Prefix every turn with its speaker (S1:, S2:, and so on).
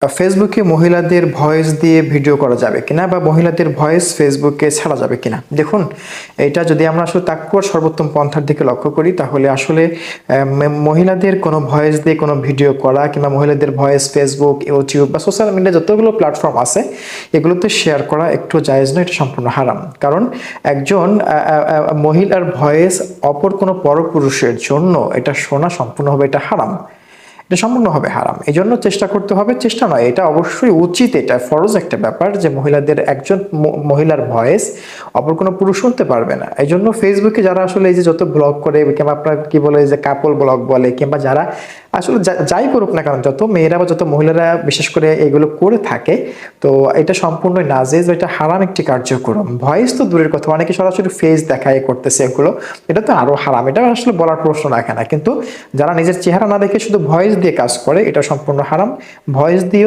S1: ফেসবুকে মহিলাদের ভয়েস দিয়ে ভিডিও করা যাবে কিনা বা মহিলাদের ভয়েস ফেসবুকে ছাড়া যাবে কিনা। দেখুন, এটা যদি আমরা আসলে তাকুয়ার সর্বোত্তম পন্থার দিকে লক্ষ্য করি তাহলে আসলে মহিলাদের কোনো ভয়েস দিয়ে কোনো ভিডিও করা কিংবা মহিলাদের ভয়েস ফেসবুক, ইউটিউব বা সোশ্যাল মিডিয়া যতগুলো প্ল্যাটফর্ম আছে এগুলোতে শেয়ার করা একটু জায়েজ নয়, এটা সম্পূর্ণ হারাম। কারণ একজন মহিলার ভয়েস অপর কোনো পরপুরুষের জন্য এটা শোনা সম্পূর্ণভাবে এটা হারাম, এটা সম্পূর্ণভাবে হারাম। এই জন্য চেষ্টা করতে হবে, চেষ্টা নয়, এটা অবশ্যই উচিত, এটা ফরজ একটা ব্যাপার যে মহিলাদের একজন মহিলার ভয়েস অপর কোনো পুরুষ শুনতে পারবে না। এই জন্য ফেসবুকে যারা আসলে এই যে যত ব্লগ করে কিংবা আপনার কি বলে যে কাপল ব্লগ বলে কিংবা যারা আসলে যাই করুক না কারণ যত মেয়েরা বা যত মহিলারা বিশেষ করে এগুলো করে থাকে, তো এটা সম্পূর্ণ নাজেজ, এটা হারাম একটি কার্যক্রম। ভয়েস তো দূরের কথা, অনেকে সরাসরি ফেস দেখায় করতেছে এগুলো, এটা তো আরো হারাম, এটা আসলে বলার প্রশ্ন রাখে না। কিন্তু যারা নিজের চেহারা না দেখে শুধু ভয়েস দিয়ে কাজ করে এটা সম্পূর্ণ হারাম। ভয়েস দিয়ে